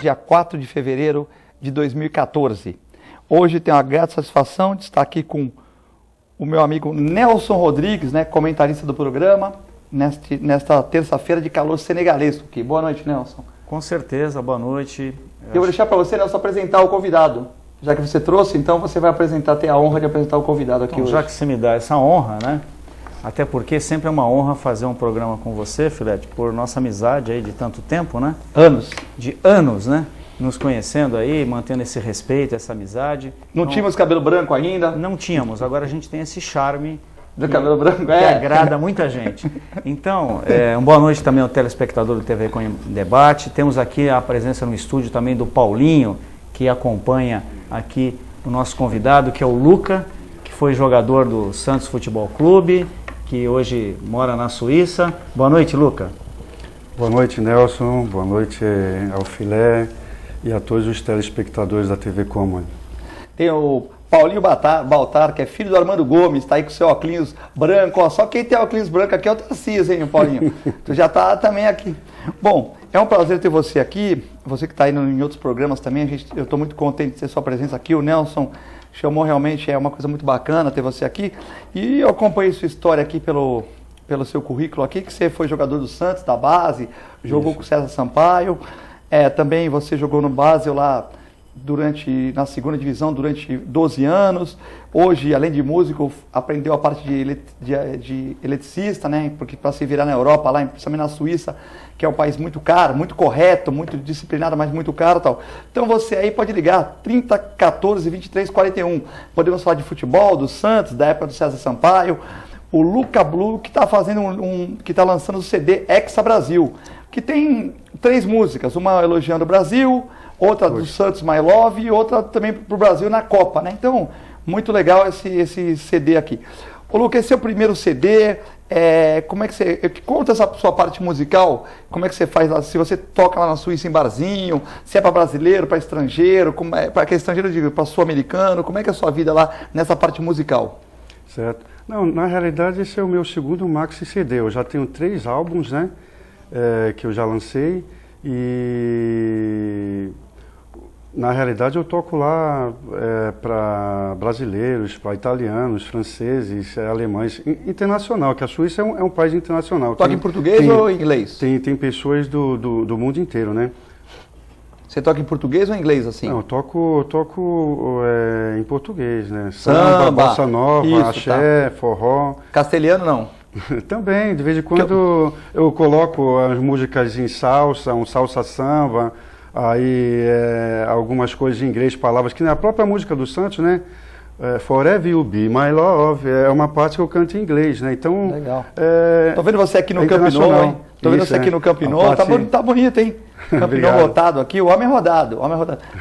dia 4 de fevereiro de 2014. Hoje tenho a grata satisfação de estar aqui com o meu amigo Nelson Rodrigues, né, comentarista do programa, nesta terça-feira de calor senegalesco aqui. Boa noite, Nelson. Com certeza, boa noite. Eu vou deixar para você, Nelson, apresentar o convidado. Já que você trouxe, então você vai apresentar, ter a honra de apresentar o convidado aqui hoje. Já que você me dá essa honra, né? Até porque sempre é uma honra fazer um programa com você, Filete, por nossa amizade aí de tanto tempo, né? Anos. De anos, né? Nos conhecendo aí, mantendo esse respeito, essa amizade. Não tínhamos cabelo branco ainda? Não tínhamos, agora a gente tem esse charme do cabelo branco, que agrada muita gente. Então, uma boa noite também ao telespectador do TV Com em Debate. Temos aqui a presença no estúdio também do Paulinho, que acompanha aqui o nosso convidado, que é o Luca, que foi jogador do Santos Futebol Clube, que hoje mora na Suíça. Boa noite, Luca. Boa noite, Nelson. Boa noite ao Filé e a todos os telespectadores da TV Com. Tem o Paulinho Baltar, que é filho do Armando Gomes, está aí com seu óculos branco. Ó, só quem tem óculos branco aqui é o Tarcísio, hein, Paulinho? Tu já está também aqui. Bom, é um prazer ter você aqui, você que está indo em outros programas também. Eu estou muito contente de ter sua presença aqui. O Nelson chamou realmente, é uma coisa muito bacana ter você aqui. E eu acompanhei sua história aqui pelo seu currículo aqui, que você foi jogador do Santos, da base, jogou com o César Sampaio. Também você jogou no Basel lá na segunda divisão durante 12 anos. Hoje, além de músico, aprendeu a parte de eletricista, né? Porque para se virar na Europa, lá, principalmente na Suíça, que é um país muito caro, muito correto, muito disciplinado, mas muito caro e tal. Então você aí pode ligar 30 14 23 41. Podemos falar de futebol, do Santos, da época do César Sampaio. O Luca Blue, que está fazendo que está lançando o CD Hexa Brasil, que tem 3 músicas, uma elogiando o Brasil, outra do Santos My Love e outra também para o Brasil na Copa, né? Então, muito legal esse CD aqui. Ô Luca, esse é o primeiro CD, como é que você, conta essa sua parte musical, como é que você faz lá, se você toca lá na Suíça em barzinho, se é para brasileiro, para estrangeiro, para que estrangeiro, eu digo, para sul-americano, como é que é a sua vida lá nessa parte musical? Certo. Não, na realidade esse é o meu segundo maxi CD, eu já tenho 3 álbuns, né, que eu já lancei e na realidade eu toco lá para brasileiros, para italianos, franceses, alemães, internacional, que a Suíça é um país internacional. Toca em português ou em inglês? Tem pessoas do mundo inteiro, né? Você toca em português ou em inglês, assim? Não, eu toco em português, né? Samba, bossa nova, isso, axé, forró. Castelhano não? Também, de vez em quando eu coloco as músicas em salsa, um salsa samba, aí algumas coisas em inglês, palavras que na própria música do Santos, né? Forever You'll Be My Love, é uma parte que eu canto em inglês, né? Então, legal. Tô vendo você aqui no Camp Nou, hein? Tô vendo você aqui no Camp Nou, tá bonito, hein? Camp Nou lotado aqui, o homem é rodado,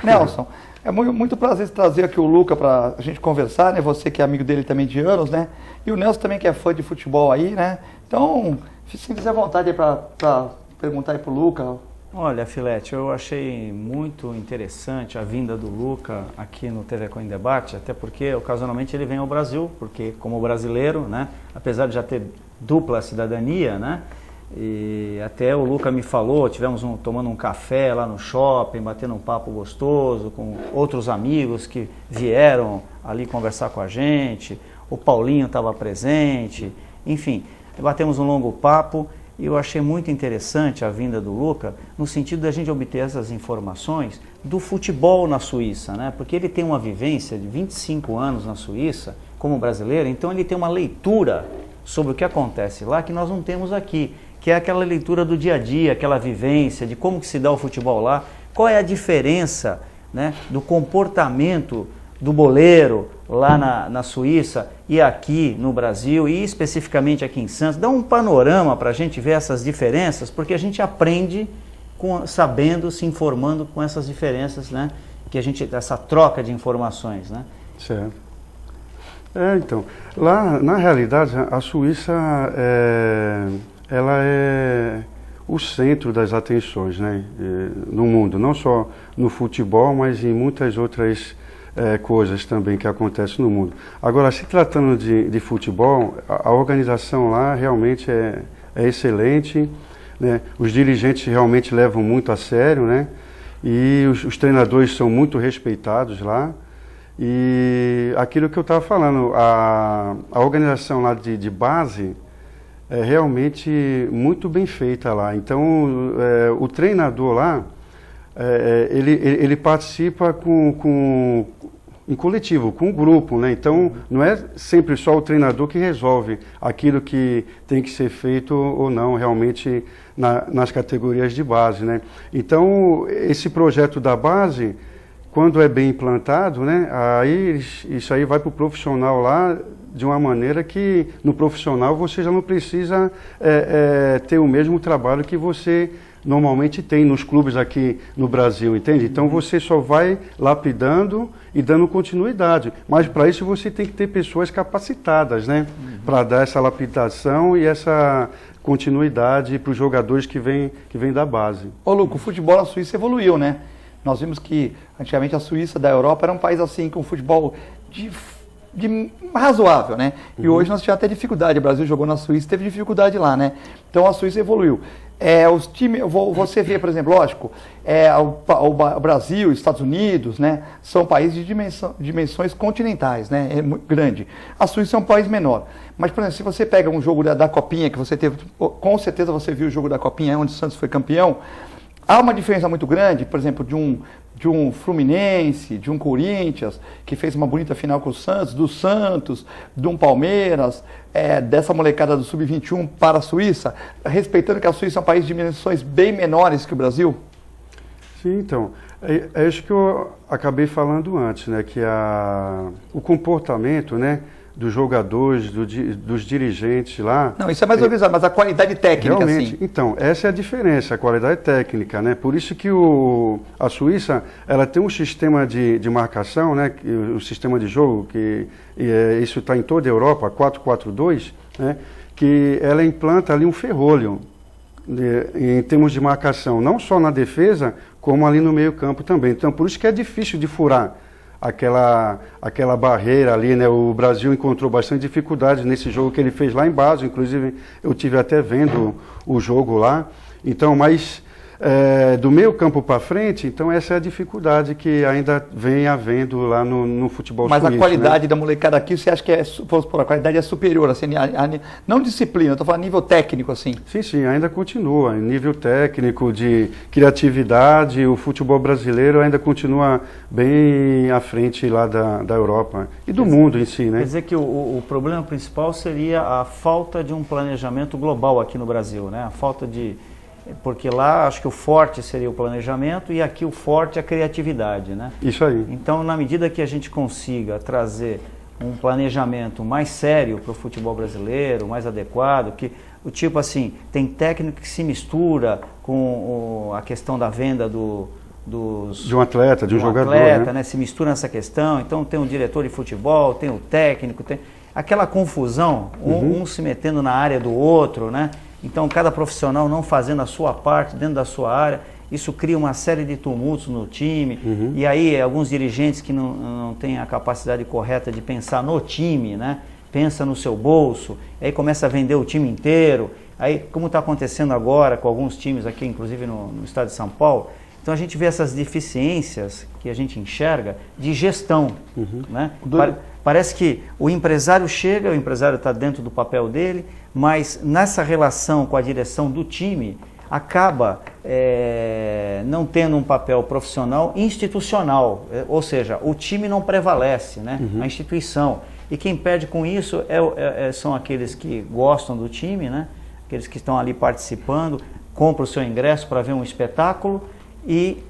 Nelson, é muito prazer trazer aqui o Luca para a gente conversar, né? Você que é amigo dele também de anos, né? E o Nelson também que é fã de futebol aí, né? Então, sinta-se à vontade aí para perguntar aí pro Luca. Olha, Filete, eu achei muito interessante a vinda do Luca aqui no TV Com em Debate, até porque ocasionalmente ele vem ao Brasil, porque como brasileiro, né, apesar de já ter dupla cidadania, né, e até o Luca me falou, tivemos tomando um café lá no shopping, batendo um papo gostoso com outros amigos que vieram ali conversar com a gente, o Paulinho estava presente, enfim, batemos um longo papo. E eu achei muito interessante a vinda do Luca, no sentido da gente obter essas informações do futebol na Suíça, né? Porque ele tem uma vivência de 25 anos na Suíça, como brasileiro, então ele tem uma leitura sobre o que acontece lá que nós não temos aqui, que é aquela leitura do dia a dia, aquela vivência de como que se dá o futebol lá, qual é a diferença, né, do comportamento do boleiro lá na Suíça e aqui no Brasil e especificamente aqui em Santos. Dá um panorama para a gente ver essas diferenças, porque a gente aprende sabendo, se informando com essas diferenças, né? Que essa troca de informações, né? Certo. Então, lá na realidade a Suíça ela é o centro das atenções, né? No mundo, não só no futebol, mas em muitas outras coisas também que acontecem no mundo. Agora, se tratando de futebol, a organização lá realmente é excelente, né? Os dirigentes realmente levam muito a sério, né? e os treinadores são muito respeitados lá. E aquilo que eu estava falando, a organização lá de base é realmente muito bem feita lá. Então, o treinador lá, ele participa em coletivo, com o grupo, né? Então, não é sempre só o treinador que resolve aquilo que tem que ser feito ou não, realmente, nas categorias de base, né? Então, esse projeto da base, quando é bem implantado, né, aí isso aí vai para o profissional lá de uma maneira que no profissional você já não precisa ter o mesmo trabalho que você normalmente tem nos clubes aqui no Brasil, entende? Então você só vai lapidando e dando continuidade. Mas para isso você tem que ter pessoas capacitadas, né, para dar essa lapidação e essa continuidade para os jogadores que vêm da base. Ô, Luco, o futebol na Suíça evoluiu, né? Nós vimos que antigamente a Suíça da Europa era um país assim com futebol de razoável, né? E hoje nós tivemos até dificuldade. O Brasil jogou na Suíça, teve dificuldade lá, né? Então a Suíça evoluiu. Os times, você vê, por exemplo, lógico, o Brasil, Estados Unidos, né? São países de dimensões continentais, né? É muito grande. A Suíça é um país menor. Mas, por exemplo, se você pega um jogo da Copinha que você teve, com certeza você viu o jogo da Copinha onde o Santos foi campeão. Há uma diferença muito grande, por exemplo, de um Fluminense, de um Corinthians, que fez uma bonita final com o Santos, do Santos, de um Palmeiras, dessa molecada do Sub-21 para a Suíça, respeitando que a Suíça é um país de dimensões bem menores que o Brasil? Sim, então, é isso que eu acabei falando antes, né, que o comportamento, né, dos jogadores, dos dirigentes lá... Não, isso é mais organizado, mas a qualidade técnica, realmente, sim. Então, essa é a diferença, a qualidade técnica, né? Por isso que a Suíça, ela tem um sistema de marcação, né? O sistema de jogo, isso está em toda a Europa, 4-4-2, né? Que ela implanta ali um ferrolho em termos de marcação, não só na defesa, como ali no meio campo também. Então, por isso que é difícil de furar aquela barreira ali, né? O Brasil encontrou bastante dificuldade nesse jogo que ele fez lá em Basel, inclusive eu tive até vendo o jogo lá. Então, mas do meio campo para frente, então essa é a dificuldade que ainda vem havendo lá no futebol suíço. Mas a qualidade, né, da molecada aqui, você acha que a qualidade é superior, assim, não disciplina, eu estou falando nível técnico, assim? Sim, ainda continua. Em nível técnico, de criatividade, o futebol brasileiro ainda continua bem à frente lá da Europa e do mundo em si, né? Quer dizer que o problema principal seria a falta de um planejamento global aqui no Brasil, né? A falta de... Porque lá acho que o forte seria o planejamento e aqui o forte é a criatividade, né? Isso aí. Então, na medida que a gente consiga trazer um planejamento mais sério para o futebol brasileiro, mais adequado, que o tipo assim, tem técnico que se mistura com a questão da venda de um atleta, de um jogador, atleta, né? Se mistura nessa questão, então tem um diretor de futebol, tem o técnico, tem aquela confusão, um se metendo na área do outro, né? Então, cada profissional não fazendo a sua parte dentro da sua área, isso cria uma série de tumultos no time. E aí, alguns dirigentes que não têm a capacidade correta de pensar no time, né? Pensa no seu bolso, aí começa a vender o time inteiro. Aí, como está acontecendo agora com alguns times aqui, inclusive no estado de São Paulo, então a gente vê essas deficiências que a gente enxerga de gestão, né? Parece que o empresário chega, o empresário está dentro do papel dele, mas nessa relação com a direção do time, acaba não tendo um papel profissional institucional, ou seja, o time não prevalece, né? A instituição. E quem perde com isso são aqueles que gostam do time, né? Aqueles que estão ali participando, compram o seu ingresso para ver um espetáculo e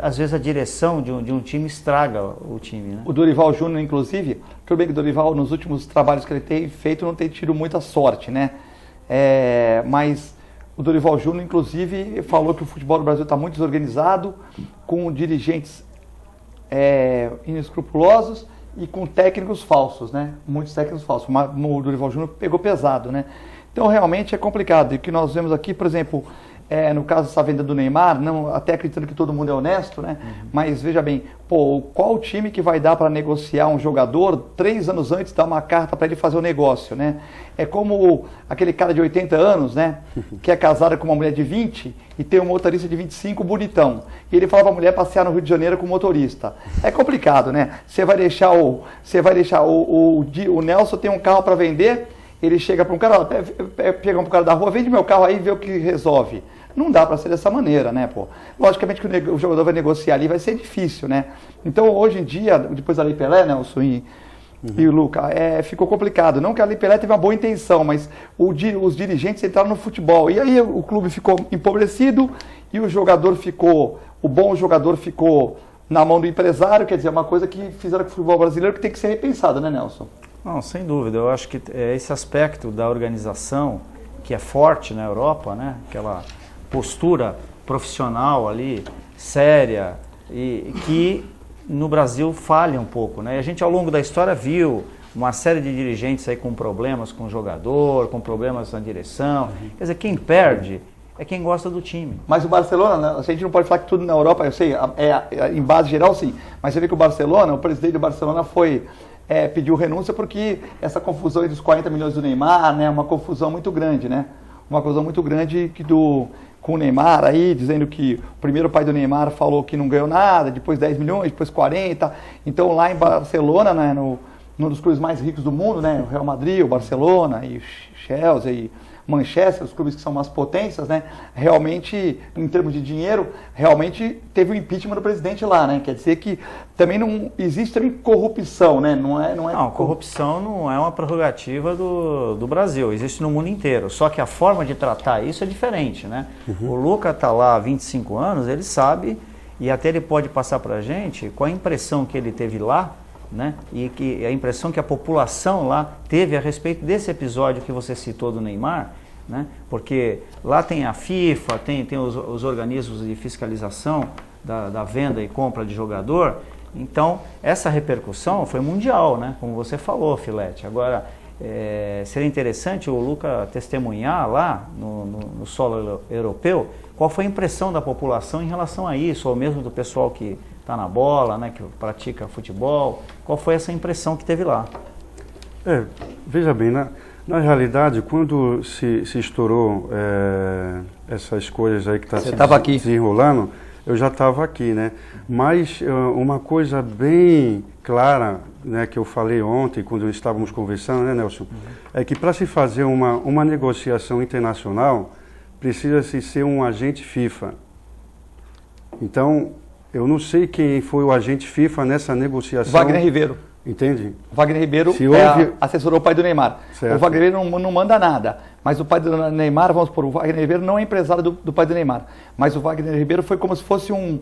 às vezes a direção de um time estraga o time, né? O Dorival Júnior, inclusive, tudo bem que o Dorival, nos últimos trabalhos que ele tem feito, não tem tido muita sorte, né? Mas o Dorival Júnior, inclusive, falou que o futebol do Brasil está muito desorganizado, com dirigentes inescrupulosos e com técnicos falsos, né? Muitos técnicos falsos. O Dorival Júnior pegou pesado, né? Então, realmente é complicado. E o que nós vemos aqui, por exemplo, no caso dessa venda do Neymar, não, até acreditando que todo mundo é honesto, né? Mas veja bem, qual time que vai dar para negociar um jogador 3 anos antes, dar uma carta para ele fazer o negócio, né? É como aquele cara de 80 anos, né? Que é casado com uma mulher de 20 e tem um motorista de 25 bonitão. E ele fala para a mulher passear no Rio de Janeiro com o motorista. É complicado, né? Você vai deixar o Nelson tem um carro para vender, ele chega para um cara, pega um cara da rua, vende meu carro aí e vê o que resolve. Não dá para ser dessa maneira, né, pô? Logicamente que o jogador vai negociar ali, vai ser difícil, né? Então, hoje em dia, depois da Lei Pelé, Nelson e o Luca, ficou complicado. Não que a Lei Pelé teve uma boa intenção, mas os dirigentes entraram no futebol. E aí o clube ficou empobrecido e o bom jogador ficou na mão do empresário, quer dizer, é uma coisa que fizeram com o futebol brasileiro que tem que ser repensada, né, Nelson? Não, sem dúvida. Eu acho que esse aspecto da organização, que é forte na Europa, né? Aquela postura profissional ali, séria, e que no Brasil falha um pouco, né? E a gente ao longo da história viu uma série de dirigentes aí com problemas com o jogador, com problemas na direção. Quer dizer, quem perde é quem gosta do time. Mas o Barcelona, né, a gente não pode falar que tudo na Europa, eu sei, em base geral sim, mas você vê que o presidente do Barcelona pediu renúncia porque essa confusão entre os 40 milhões do Neymar, né, uma confusão muito grande, né? Uma confusão muito grande com o Neymar aí, dizendo que o primeiro pai do Neymar falou que não ganhou nada, depois 10 milhões, depois 40. Então lá em Barcelona, né, num dos clubes mais ricos do mundo, né, o Real Madrid, o Barcelona e o Chelsea e Manchester, os clubes que são umas potências, né, realmente, em termos de dinheiro, realmente teve o impeachment do presidente lá, né, quer dizer que também não existe também corrupção, né, Não, corrupção não é uma prerrogativa do Brasil, existe no mundo inteiro, só que a forma de tratar isso é diferente, né. O Luca está lá há 25 anos, ele sabe, e até ele pode passar para a gente qual a impressão que ele teve lá, né? E que a impressão que a população lá teve a respeito desse episódio que você citou do Neymar, né? Porque lá tem a FIFA, tem os organismos de fiscalização da venda e compra de jogador, então essa repercussão foi mundial, né? Como você falou, Filete. Agora, seria interessante o Luca testemunhar lá no solo europeu qual foi a impressão da população em relação a isso, ou mesmo do pessoal que está na bola, né, que pratica futebol, qual foi essa impressão que teve lá? Veja bem, na realidade, quando se estourou essas coisas aí que está se desenrolando, eu já estava aqui, né? Mas uma coisa bem clara, né, que eu falei ontem, quando estávamos conversando, né, Nelson, é que para se fazer uma negociação internacional, precisa-se ser um agente FIFA. Então, eu não sei quem foi o agente FIFA nessa negociação. Wagner Ribeiro. Entende? O Wagner Ribeiro assessorou o pai do Neymar. Certo. O Wagner Ribeiro não manda nada. Mas o pai do Neymar, vamos supor, o Wagner Ribeiro não é empresário do pai do Neymar. Mas o Wagner Ribeiro foi como se fosse um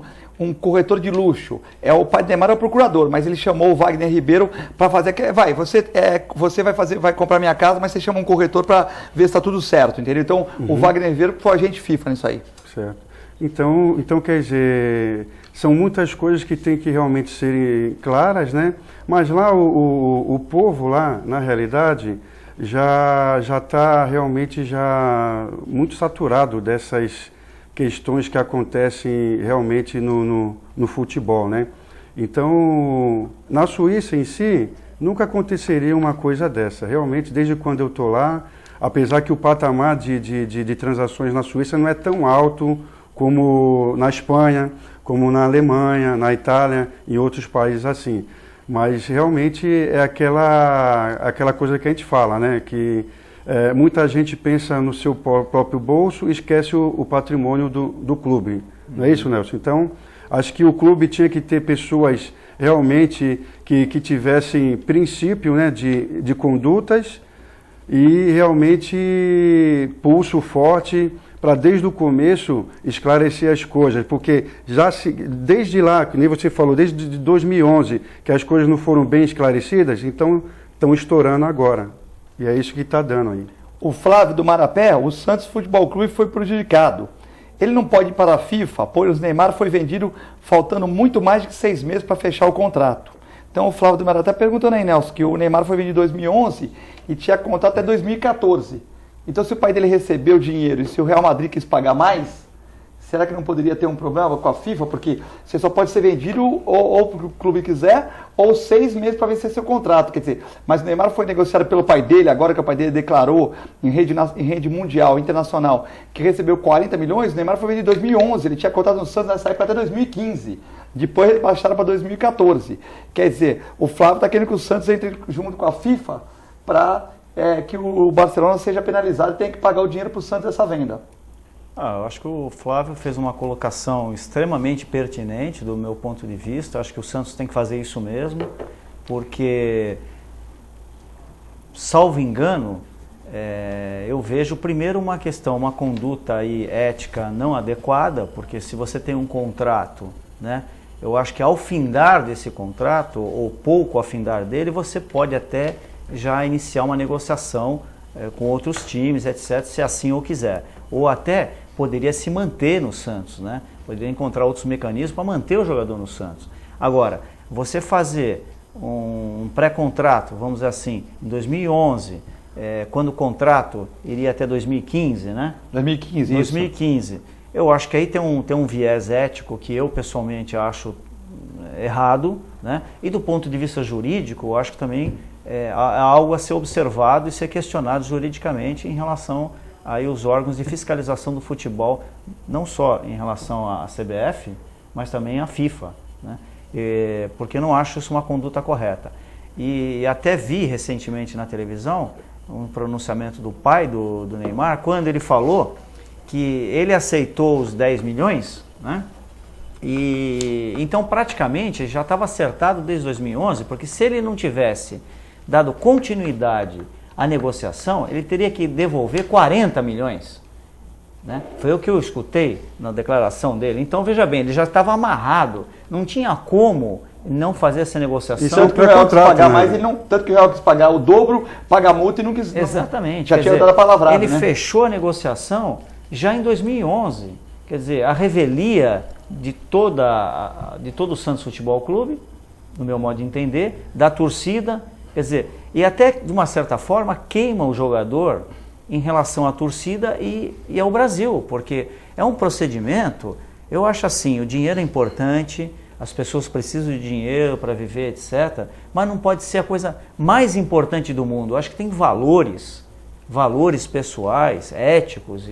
corretor de luxo. O pai do Neymar é o procurador, mas ele chamou o Wagner Ribeiro para fazer... Você vai comprar minha casa, mas você chama um corretor para ver se está tudo certo, entendeu? Então, o Wagner Ribeiro foi agente FIFA nisso aí. Certo. Então, quer dizer, são muitas coisas que têm que realmente serem claras, né? Mas lá o povo lá, na realidade, já está realmente muito saturado dessas questões que acontecem realmente no futebol, né? Então, na Suíça em si, nunca aconteceria uma coisa dessa. Realmente, desde quando eu estou lá, apesar que o patamar de transações na Suíça não é tão alto como na Espanha, como na Alemanha, na Itália e outros países assim. Mas realmente é aquela coisa que a gente fala, né? Que muita gente pensa no seu próprio bolso e esquece o patrimônio do clube. Não é isso, Nelson? Então, acho que o clube tinha que ter pessoas realmente que tivessem princípio, né, de condutas e realmente pulso forte para desde o começo esclarecer as coisas, porque desde lá, que nem você falou, desde 2011, que as coisas não foram bem esclarecidas, então estão estourando agora. E é isso que está dando aí. O Flávio do Marapé, o Santos Futebol Clube foi prejudicado. Ele não pode ir para a FIFA, pois o Neymar foi vendido faltando muito mais de 6 meses para fechar o contrato. Então o Flávio do Marapé está perguntando aí, Nelson, que o Neymar foi vendido em 2011 e tinha contrato até 2014. Então, se o pai dele recebeu dinheiro e se o Real Madrid quis pagar mais, será que não poderia ter um problema com a FIFA? Porque você só pode ser vendido ou porque o clube quiser, ou 6 meses para vencer seu contrato. Quer dizer, mas o Neymar foi negociado pelo pai dele, agora que o pai dele declarou em rede mundial, internacional, que recebeu 40 milhões, o Neymar foi vendido em 2011, ele tinha contrato no Santos nessa época até 2015. Depois eles baixaram para 2014. Quer dizer, o Flávio está querendo que o Santos entre junto com a FIFA para que o Barcelona seja penalizado e tenha que pagar o dinheiro para o Santos dessa venda. Eu acho que o Flávio fez uma colocação extremamente pertinente do meu ponto de vista. Acho que o Santos tem que fazer isso mesmo, porque, salvo engano, eu vejo primeiro uma questão, uma conduta aí ética não adequada, porque se você tem um contrato, né, eu acho que ao findar desse contrato, ou pouco ao findar dele, você pode até já iniciar uma negociação com outros times, etc., se assim o quiser. Ou até poderia se manter no Santos, né? Poderia encontrar outros mecanismos para manter o jogador no Santos. Agora, você fazer um pré-contrato, vamos dizer assim, em 2011, quando o contrato iria até 2015, né? 2015, 2015. Eu acho que aí tem um viés ético que eu pessoalmente acho errado, né? E do ponto de vista jurídico, eu acho que também há algo a ser observado e ser questionado juridicamente em relação aí os órgãos de fiscalização do futebol, não só em relação à CBF, mas também à FIFA, né? Porque eu não acho isso uma conduta correta. E até vi recentemente na televisão um pronunciamento do pai do Neymar, quando ele falou que ele aceitou os 10 milhões, né? E então praticamente já estava acertado desde 2011, porque se ele não tivesse dado continuidade à negociação, ele teria que devolver 40 milhões. Né? Foi o que eu escutei na declaração dele. Então, veja bem, ele já estava amarrado, não tinha como não fazer essa negociação. Isso tanto que o Real quis pagar mais, ele não, tanto que o Real quis pagar o dobro, pagar a multa e não quis... Exatamente. Já tinha dado a palavra. Ele fechou a negociação já em 2011. Quer dizer, a revelia de todo o Santos Futebol Clube, no meu modo de entender, da torcida, quer dizer, e até de uma certa forma queima o jogador em relação à torcida e ao Brasil, porque é um procedimento, eu acho assim, o dinheiro é importante, as pessoas precisam de dinheiro para viver, etc., mas não pode ser a coisa mais importante do mundo. Eu acho que tem valores pessoais, éticos,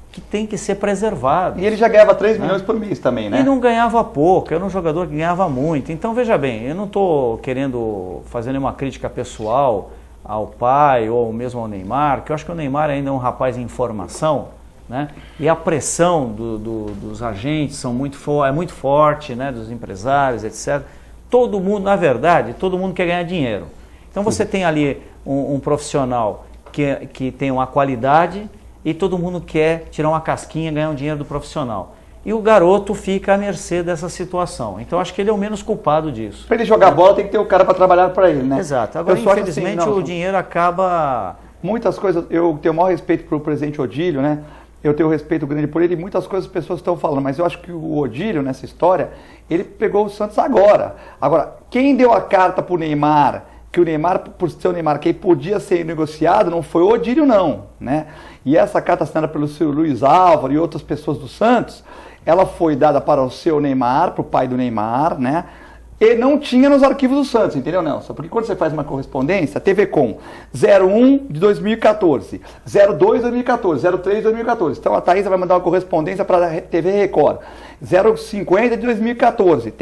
que tem que ser preservados. E ele já ganhava 3 milhões por mês também, né? E não ganhava pouco, era um jogador que ganhava muito. Então, veja bem, eu não estou querendo fazer nenhuma crítica pessoal ao pai ou mesmo ao Neymar, que eu acho que o Neymar ainda é um rapaz em formação, né? E a pressão dos agentes é muito forte, né? Dos empresários, etc. Todo mundo, na verdade, todo mundo quer ganhar dinheiro. Então, você tem ali um profissional que tem uma qualidade e todo mundo quer tirar uma casquinha e ganhar um dinheiro do profissional. E o garoto fica à mercê dessa situação. Então, acho que ele é o menos culpado disso. Para ele jogar bola, tem que ter o cara para trabalhar para ele, né? Exato. Agora, infelizmente, assim, o dinheiro acaba... Muitas coisas, eu tenho o maior respeito para o presidente Odílio, né? Eu tenho um respeito grande por ele e muitas coisas as pessoas estão falando, mas eu acho que o Odílio, nessa história, ele pegou o Santos agora. Agora, quem deu a carta para o Neymar, que o Neymar, por ser o Neymar, que podia ser negociado, não foi o Odílio, não, né? E essa carta assinada pelo seu Luiz Álvaro e outras pessoas do Santos, ela foi dada para o seu Neymar, para o pai do Neymar, né? E não tinha nos arquivos do Santos, entendeu, Nelson? Porque quando você faz uma correspondência, TV Com, 01 de 2014, 02 de 2014, 03 de 2014. Então a Thaisa vai mandar uma correspondência para a TV Record, 050 de 2014.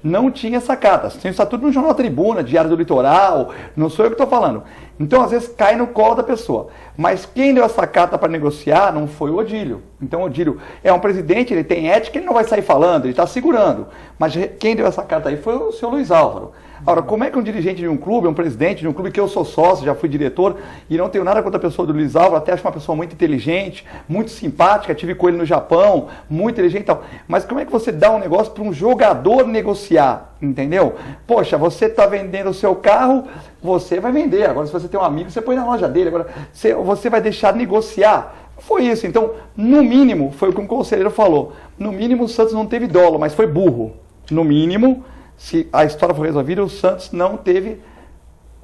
Não tinha essa carta. Tem o estatuto no Jornal Tribuna, Diário do Litoral, não sou eu que estou falando. Então, às vezes, cai no colo da pessoa. Mas quem deu essa carta para negociar não foi o Odílio. Então, o Odílio é um presidente, ele tem ética, ele não vai sair falando, ele está segurando. Mas quem deu essa carta aí foi o seu Luiz Álvaro. Agora, como é que um dirigente de um clube, um presidente de um clube que eu sou sócio, já fui diretor, e não tenho nada contra a pessoa do Luiz Álvaro, até acho uma pessoa muito inteligente, muito simpática, tive com ele no Japão, muito inteligente e tal. Mas como é que você dá um negócio para um jogador negociar, entendeu? Poxa, você está vendendo o seu carro, você vai vender. Agora, se você tem um amigo, você põe na loja dele. Agora, você vai deixar negociar. Foi isso. Então, no mínimo, foi o que um conselheiro falou, no mínimo o Santos não teve dolo, mas foi burro. No mínimo, se a história for resolvida, o Santos não teve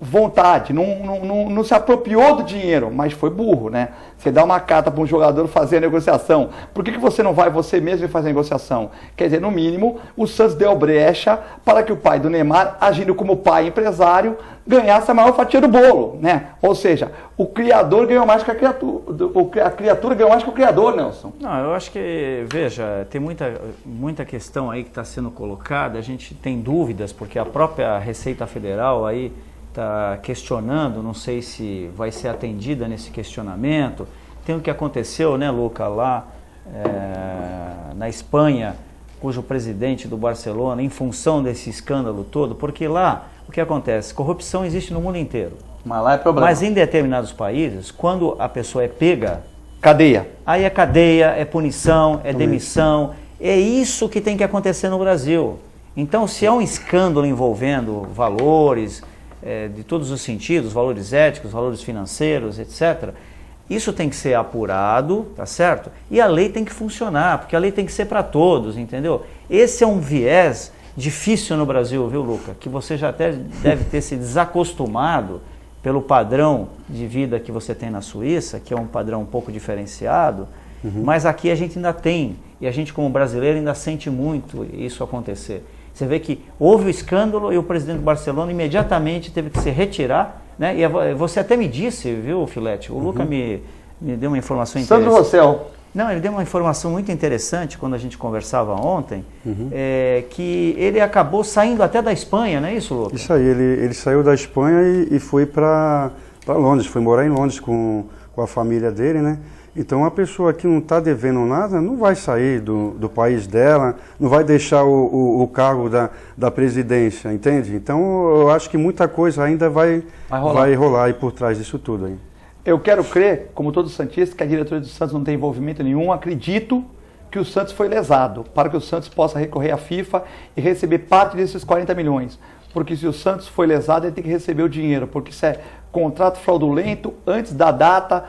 vontade, não se apropriou do dinheiro, mas foi burro, né? Você dá uma carta para um jogador fazer a negociação. Por que você não vai você mesmo fazer a negociação? Quer dizer, no mínimo, o Santos deu brecha para que o pai do Neymar, agindo como pai empresário, ganhasse a maior fatia do bolo, né? Ou seja, o criador ganhou mais que a criatura ganhou mais que o criador, Nelson. Não, eu acho que, veja, tem muita questão aí que está sendo colocada, a gente tem dúvidas, porque a própria Receita Federal aí está questionando, não sei se vai ser atendida nesse questionamento. Tem o que aconteceu, né, Luca, lá na Espanha, cujo presidente do Barcelona, em função desse escândalo todo, porque lá, o que acontece? Corrupção existe no mundo inteiro. Mas lá é problema. Mas em determinados países, quando a pessoa é pega... Cadeia. Aí é cadeia, é punição, é demissão. É isso que tem que acontecer no Brasil. Então, se é um escândalo envolvendo valores... de todos os sentidos, valores éticos, valores financeiros, etc. Isso tem que ser apurado, tá certo? E a lei tem que funcionar, porque a lei tem que ser para todos, entendeu? Esse é um viés difícil no Brasil, viu, Luca? Que você já até deve ter se desacostumado pelo padrão de vida que você tem na Suíça, que é um padrão um pouco diferenciado, mas aqui a gente ainda tem, e a gente como brasileiro ainda sente muito isso acontecer. Você vê que houve o escândalo e o presidente do Barcelona imediatamente teve que se retirar, né? E você até me disse, viu, Filete? O Luca me deu uma informação interessante. Sandro Rossell. Não, ele deu uma informação muito interessante quando a gente conversava ontem, que ele acabou saindo até da Espanha, não é isso, Luca? Isso aí, ele saiu da Espanha e foi para Londres, foi morar em Londres com a família dele, né? Então, uma pessoa que não está devendo nada não vai sair do país dela, não vai deixar o cargo da presidência, entende? Então, eu acho que muita coisa ainda vai rolar aí por trás disso tudo aí. Eu quero crer, como todo santista, que a diretoria do Santos não tem envolvimento nenhum. Acredito que o Santos foi lesado, para que o Santos possa recorrer à FIFA e receber parte desses 40 milhões. Porque se o Santos foi lesado, ele tem que receber o dinheiro, porque isso é contrato fraudulento antes da data.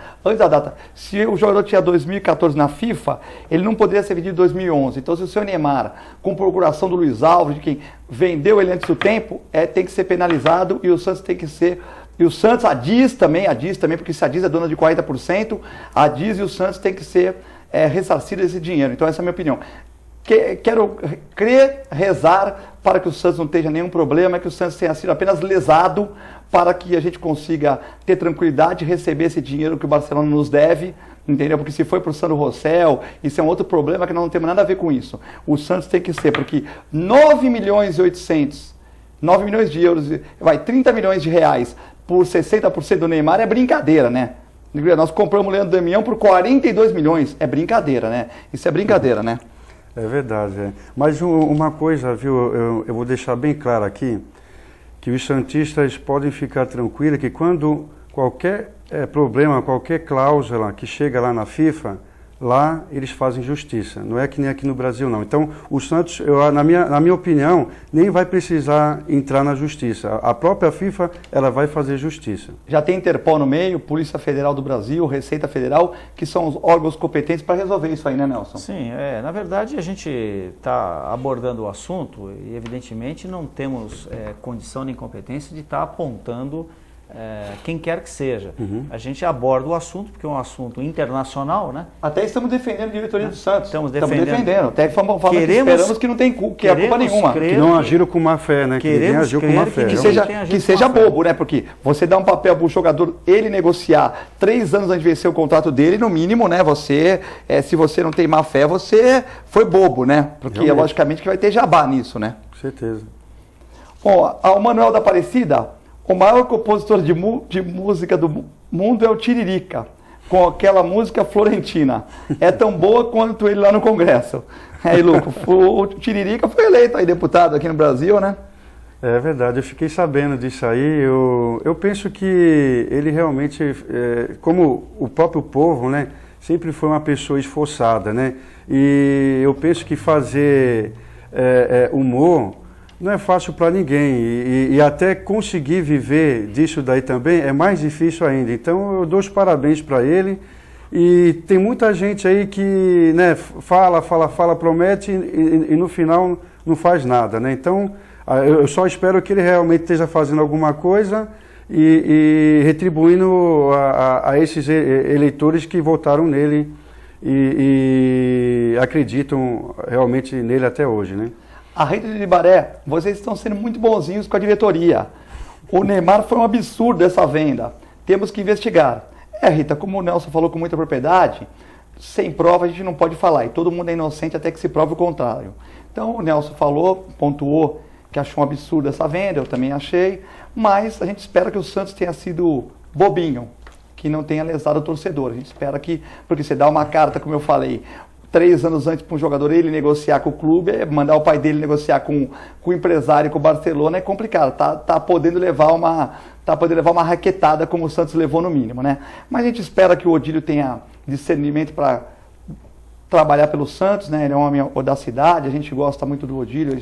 Se o jogador tinha 2014 na FIFA, ele não poderia ser vendido em 2011. Então, se o seu Neymar, com procuração do Luiz Alves, de quem vendeu ele antes do tempo, tem que ser penalizado e o Santos tem que ser... E o Santos, a DIS também, porque se a DIS é dona de 40%, a DIS e o Santos tem que ser ressarcido desse dinheiro. Então, essa é a minha opinião. Quero crer, rezar para que o Santos não tenha nenhum problema, que o Santos tenha sido apenas lesado, para que a gente consiga ter tranquilidade e receber esse dinheiro que o Barcelona nos deve, entendeu? Porque se foi para o Sandro Rossell, isso é um outro problema que nós não temos nada a ver com isso. O Santos tem que ser, porque 9 milhões e 800, 9 milhões de euros, 30 milhões de reais por 60% do Neymar é brincadeira, né? Nós compramos o Leandro Damião por 42 milhões, é brincadeira, né? Isso é brincadeira, né? É verdade, Mas uma coisa, viu, eu vou deixar bem claro aqui, que os santistas podem ficar tranquilos que quando qualquer problema, qualquer cláusula que chega lá na FIFA, lá eles fazem justiça, não é que nem aqui no Brasil não. Então o Santos, na minha opinião, nem vai precisar entrar na justiça. A própria FIFA, ela vai fazer justiça. Já tem Interpol no meio, Polícia Federal do Brasil, Receita Federal, que são os órgãos competentes para resolver isso aí, né, Nelson? Sim, na verdade a gente está abordando o assunto e evidentemente não temos condição nem competência de estar apontando quem quer que seja. A gente aborda o assunto, porque é um assunto internacional, né? Até estamos defendendo a diretoria do Santos. Estamos defendendo. Até falando que esperamos que não tem que é culpa nenhuma. Que não agiram com má fé, né? Que ninguém agiu com má fé. Que seja bobo, né? Porque você dá um papel para o jogador, ele negociar 3 anos antes de vencer o contrato dele, no mínimo, né? Você, se você não tem má fé, você foi bobo, né? Porque realmente, logicamente que vai ter jabá nisso, né? Com certeza. Ó, o Manuel da Aparecida, o maior compositor de música do mundo é o Tiririca, com aquela música florentina. É tão boa quanto ele lá no Congresso. Aí, Luco, o Tiririca foi eleito aí deputado aqui no Brasil, né? É verdade, eu fiquei sabendo disso aí. Eu penso que ele realmente, como o próprio povo, né, sempre foi uma pessoa esforçada, né? E eu penso que fazer humor não é fácil para ninguém e até conseguir viver disso daí também é mais difícil ainda. Então eu dou os parabéns para ele e tem muita gente aí que, né, fala, promete e no final não faz nada, né? Então eu só espero que ele realmente esteja fazendo alguma coisa e retribuindo a esses eleitores que votaram nele e acreditam realmente nele até hoje, né? A Rede de Ibaré, vocês estão sendo muito bonzinhos com a diretoria. O Neymar foi um absurdo essa venda. Temos que investigar. Rita, como o Nelson falou com muita propriedade, sem prova a gente não pode falar. E todo mundo é inocente até que se prove o contrário. Então o Nelson falou, pontuou que achou um absurdo essa venda, eu também achei. Mas a gente espera que o Santos tenha sido bobinho, que não tenha lesado o torcedor. A gente espera que, porque você dá uma carta, como eu falei, 3 anos antes para um jogador ele negociar com o clube, mandar o pai dele negociar com o empresário, com o Barcelona, é complicado. Tá podendo levar uma raquetada como o Santos levou no mínimo, né? Mas a gente espera que o Odílio tenha discernimento para trabalhar pelo Santos, né? Ele é um homem da cidade, a gente gosta muito do Odílio,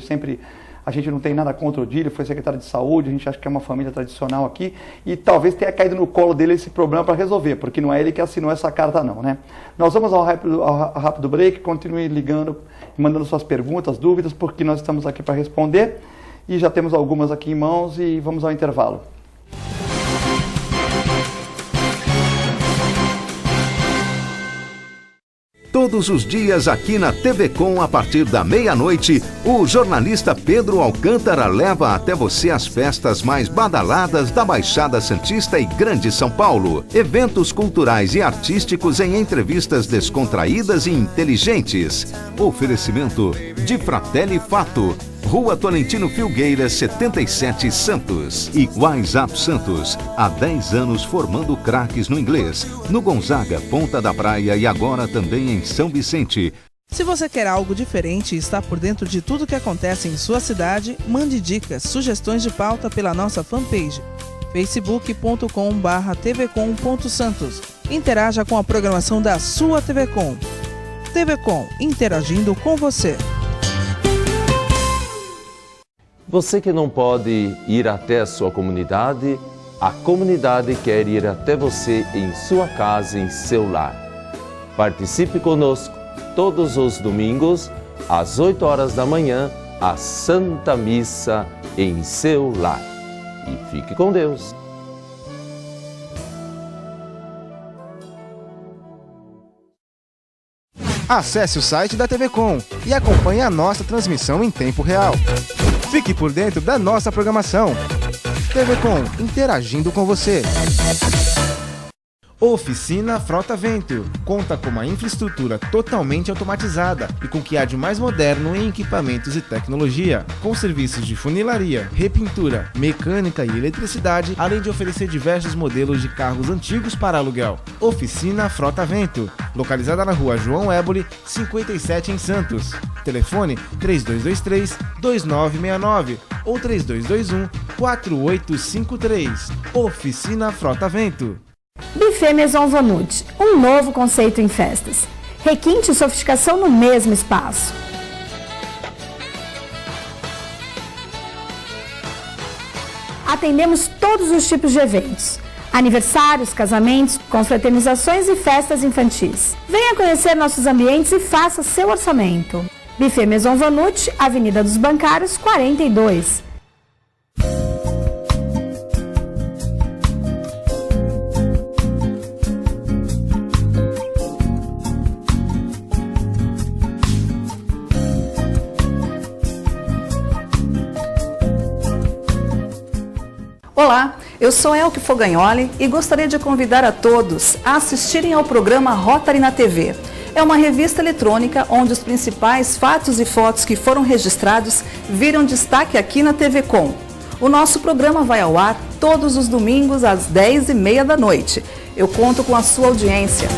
a gente não tem nada contra o Odílio, foi secretário de saúde, a gente acha que é uma família tradicional aqui e talvez tenha caído no colo dele esse problema para resolver, porque não é ele que assinou essa carta não, né? Nós vamos ao rápido break, continue ligando, mandando suas perguntas, dúvidas, porque nós estamos aqui para responder e já temos algumas aqui em mãos e vamos ao intervalo. Todos os dias aqui na TV Com, a partir da meia-noite, o jornalista Pedro Alcântara leva até você as festas mais badaladas da Baixada Santista e Grande São Paulo. Eventos culturais e artísticos em entrevistas descontraídas e inteligentes. Oferecimento de Fratelli Fato. Rua Tolentino Filgueiras, 77, Santos. E WhatsApp Santos, há 10 anos formando craques no inglês, no Gonzaga, Ponta da Praia e agora também em São Vicente. Se você quer algo diferente e está por dentro de tudo que acontece em sua cidade, mande dicas, sugestões de pauta pela nossa fanpage, facebook.com/tvcom.santos. Interaja com a programação da sua TV Com. TV Com, interagindo com você. Você que não pode ir até a sua comunidade, a comunidade quer ir até você em sua casa, em seu lar. Participe conosco todos os domingos, às 8 horas da manhã, a Santa Missa em seu lar. E fique com Deus. Acesse o site da TV Com e acompanhe a nossa transmissão em tempo real. Fique por dentro da nossa programação. TV Com, interagindo com você. Oficina Frota Vento. Conta com uma infraestrutura totalmente automatizada e com o que há de mais moderno em equipamentos e tecnologia. Com serviços de funilaria, repintura, mecânica e eletricidade, além de oferecer diversos modelos de carros antigos para aluguel. Oficina Frota Vento. Localizada na rua João Éboli, 57 em Santos. Telefone 3223-2969 ou 3221-4853. Oficina Frota Vento. Buffet Maison Vanut, um novo conceito em festas. Requinte e sofisticação no mesmo espaço. Atendemos todos os tipos de eventos. Aniversários, casamentos, confraternizações e festas infantis. Venha conhecer nossos ambientes e faça seu orçamento. Buffet Maison Vanut, Avenida dos Bancários, 42. Olá, eu sou Elke Fogagnoli e gostaria de convidar a todos a assistirem ao programa Rotary na TV. É uma revista eletrônica onde os principais fatos e fotos que foram registrados viram destaque aqui na TV Com. O nosso programa vai ao ar todos os domingos às 10h30 da noite. Eu conto com a sua audiência.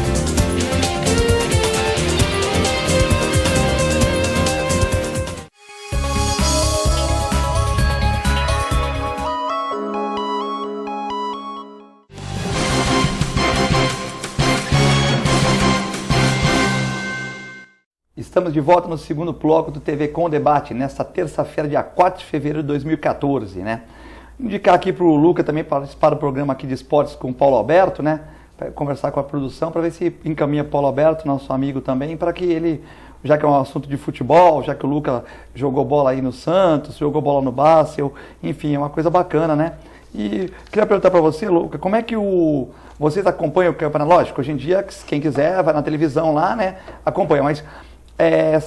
Estamos de volta no segundo bloco do TV Com Debate, nesta terça-feira, dia 4 de fevereiro de 2014, né? Indicar aqui para o Luca também participar do programa aqui de esportes com o Paulo Alberto, né? Para conversar com a produção, para ver se encaminha Paulo Alberto, nosso amigo também, para que ele, já que é um assunto de futebol, já que o Luca jogou bola aí no Santos, jogou bola no Basel, enfim, é uma coisa bacana, né? E queria perguntar para você, Luca, como é que vocês acompanham o campeonato? Lógico, hoje em dia, quem quiser vai na televisão lá, né, acompanha, mas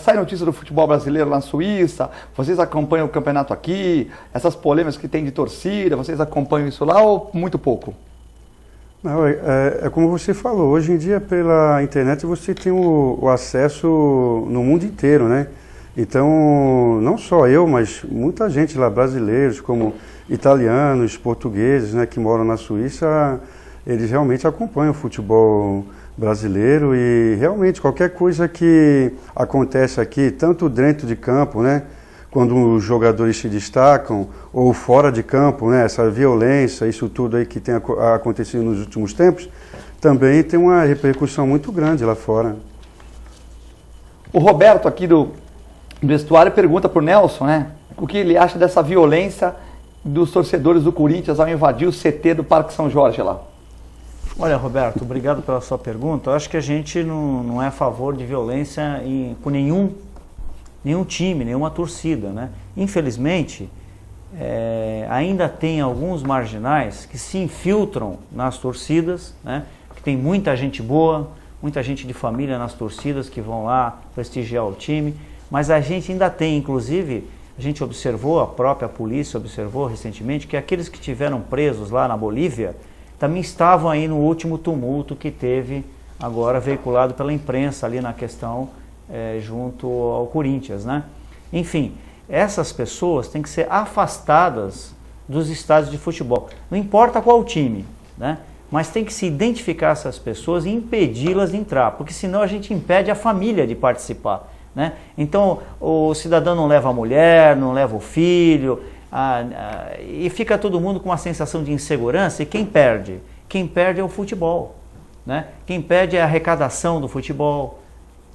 sai notícia do futebol brasileiro lá na Suíça, vocês acompanham o campeonato aqui, essas polêmicas que tem de torcida, vocês acompanham isso lá ou muito pouco? Não, é como você falou, hoje em dia pela internet você tem o acesso no mundo inteiro, né? Então, não só eu, mas muita gente lá, brasileiros, como italianos, portugueses, né, que moram na Suíça, eles realmente acompanham o futebol brasileiro e realmente qualquer coisa que acontece aqui, tanto dentro de campo, né, quando os jogadores se destacam, ou fora de campo, né, essa violência, isso tudo aí que tem acontecido nos últimos tempos, também tem uma repercussão muito grande lá fora. O Roberto aqui do vestuário pergunta para o Nelson, né, o que ele acha dessa violência dos torcedores do Corinthians ao invadir o CT do Parque São Jorge lá. Olha, Roberto, obrigado pela sua pergunta. Eu acho que a gente não é a favor de violência com nenhum time, nenhuma torcida, né? Infelizmente, ainda tem alguns marginais que se infiltram nas torcidas, né? Que tem muita gente boa, muita gente de família nas torcidas que vão lá prestigiar o time, mas a gente ainda tem, inclusive, a gente observou, a própria polícia observou recentemente, que aqueles que tiveram presos lá na Bolívia também estavam aí no último tumulto que teve agora veiculado pela imprensa ali na questão junto ao Corinthians, né? Enfim, essas pessoas têm que ser afastadas dos estádios de futebol. Não importa qual time, né? Mas tem que se identificar essas pessoas e impedi-las de entrar, porque senão a gente impede a família de participar, né? Então o cidadão não leva a mulher, não leva o filho, e fica todo mundo com uma sensação de insegurança. E quem perde? Quem perde é o futebol, né? Quem perde é a arrecadação do futebol.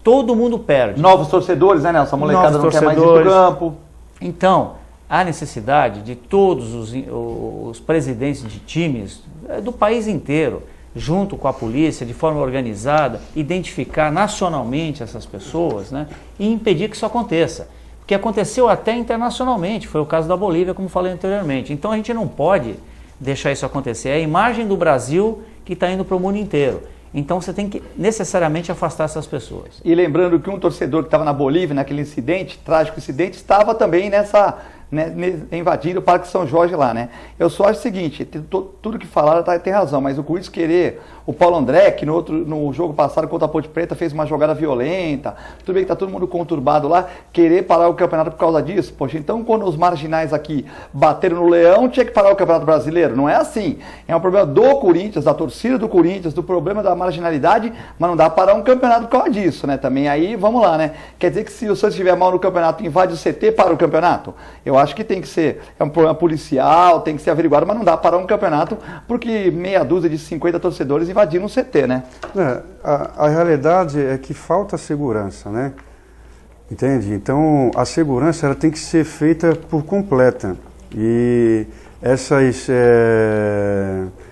Todo mundo perde. Novos torcedores, né, Nelson? A molecada não quer mais ir pro campo. Então, há necessidade de todos os presidentes de times do país inteiro, junto com a polícia, de forma organizada, identificar nacionalmente essas pessoas, né, e impedir que isso aconteça. Porque aconteceu até internacionalmente, foi o caso da Bolívia, como falei anteriormente. Então a gente não pode deixar isso acontecer. É a imagem do Brasil que está indo para o mundo inteiro. Então você tem que necessariamente afastar essas pessoas. E lembrando que um torcedor que estava na Bolívia, naquele incidente, trágico incidente, estava também invadindo o Parque São Jorge lá, né? Eu só acho o seguinte, tudo que falaram tem razão, mas o Corinthians querer, o Paulo André, que no jogo passado contra a Ponte Preta fez uma jogada violenta, tudo bem que tá todo mundo conturbado lá, querer parar o campeonato por causa disso, poxa, então quando os marginais aqui bateram no Leão, tinha que parar o Campeonato Brasileiro, não é assim, é um problema do Corinthians, da torcida do Corinthians, do problema da marginalidade, mas não dá para parar um campeonato por causa disso, né, também aí, vamos lá, né, quer dizer que se o Santos estiver mal no campeonato, invade o CT, para o campeonato? Eu acho que tem que ser, é um problema policial, tem que ser averiguado, mas não dá para parar um campeonato porque meia dúzia de 50 torcedores invadiram um CT, né? A realidade é que falta segurança, né? Entende? Então, a segurança ela tem que ser feita por completa. E essas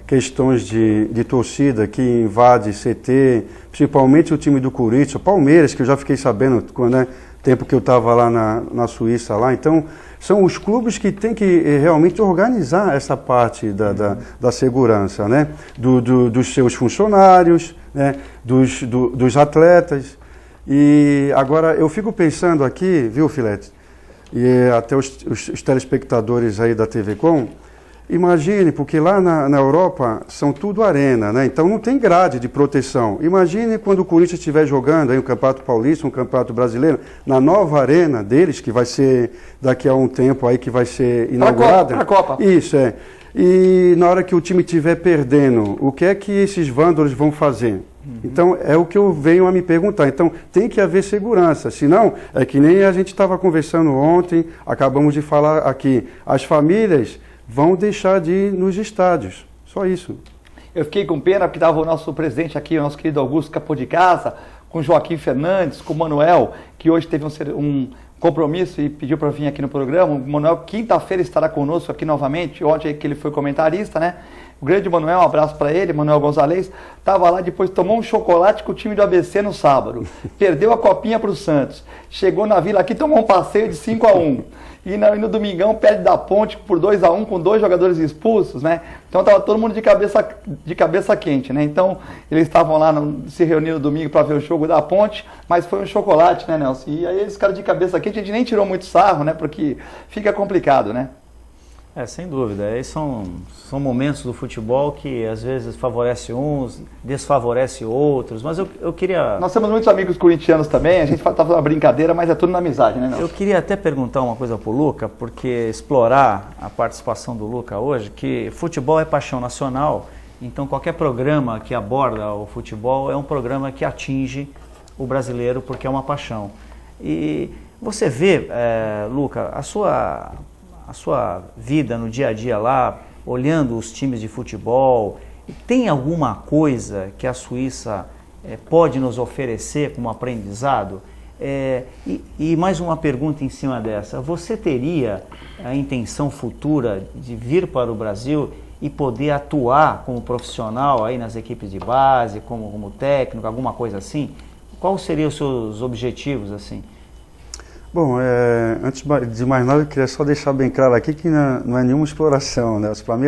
questões de torcida que invade CT, principalmente o time do Corinthians, o Palmeiras, que eu já fiquei sabendo, né, tempo que eu estava lá na Suíça, lá, então são os clubes que têm que realmente organizar essa parte da segurança, né? Dos seus funcionários, né? Dos atletas. E agora eu fico pensando aqui, viu, Filete, e até os telespectadores aí da TV Com, imagine, porque lá na Europa são tudo arena, né? Então não tem grade de proteção. Imagine quando o Corinthians estiver jogando aí um Campeonato Paulista, um Campeonato Brasileiro, na nova arena deles, que vai ser daqui a um tempo aí que vai ser inaugurada. Para a Copa. Isso, é. E na hora que o time estiver perdendo, o que é que esses vândalos vão fazer? Então, é o que eu venho a me perguntar. Então, tem que haver segurança. Senão, é que nem a gente estava conversando ontem, acabamos de falar aqui, as famílias vão deixar de ir nos estádios. Só isso. Eu fiquei com pena porque estava o nosso presidente aqui, o nosso querido Augusto Capô de Casa, com o Joaquim Fernandes, com o Manuel, que hoje teve um compromisso e pediu para vir aqui no programa. O Manuel, quinta-feira, estará conosco aqui novamente. Ontem que ele foi comentarista, né? O grande Manuel, um abraço para ele, Manuel Gonzalez, estava lá, depois tomou um chocolate com o time do ABC no sábado, perdeu a copinha para o Santos, chegou na Vila aqui, tomou um passeio de 5-1, e no domingão perde da Ponte por 2-1 com 2 jogadores expulsos, né? Então estava todo mundo de cabeça quente, né? Então eles estavam lá se reunindo no domingo para ver o jogo da Ponte, mas foi um chocolate, né, Nelson? E aí eles ficaram de cabeça quente, a gente nem tirou muito sarro, né? Porque fica complicado, né? Sem dúvida. Aí são momentos do futebol que às vezes favorece uns, desfavorece outros, mas eu queria... Nós temos muitos amigos corintianos também, a gente tá fazendo uma brincadeira, mas é tudo na amizade, né, Nelson? Eu queria até perguntar uma coisa pro Luca, porque explorar a participação do Luca hoje, que futebol é paixão nacional, então qualquer programa que aborda o futebol é um programa que atinge o brasileiro porque é uma paixão. E você vê, Luca, a sua vida no dia a dia lá, olhando os times de futebol, tem alguma coisa que a Suíça pode nos oferecer como aprendizado? E mais uma pergunta em cima dessa, você teria a intenção futura de vir para o Brasil e poder atuar como profissional aí nas equipes de base, como técnico, alguma coisa assim? Quais seriam os seus objetivos assim? Bom, antes de mais nada, eu queria só deixar bem claro aqui que não é nenhuma exploração, né? Para mim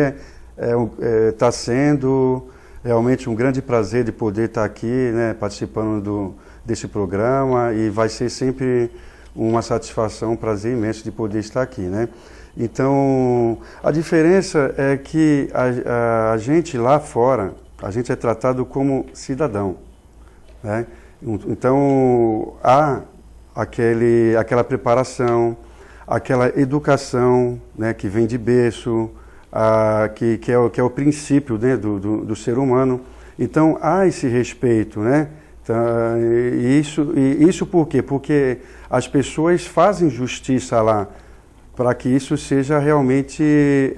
está sendo realmente um grande prazer de poder estar aqui, né, participando desse programa, e vai ser sempre uma satisfação, um prazer imenso de poder estar aqui, né? Então, a diferença é que a gente lá fora, a gente é tratado como cidadão, né? Então, há aquela preparação, aquela educação, né, que vem de berço, que é o princípio, né, do ser humano. Então há esse respeito, né? Então, isso por quê? Porque as pessoas fazem justiça lá para que isso seja realmente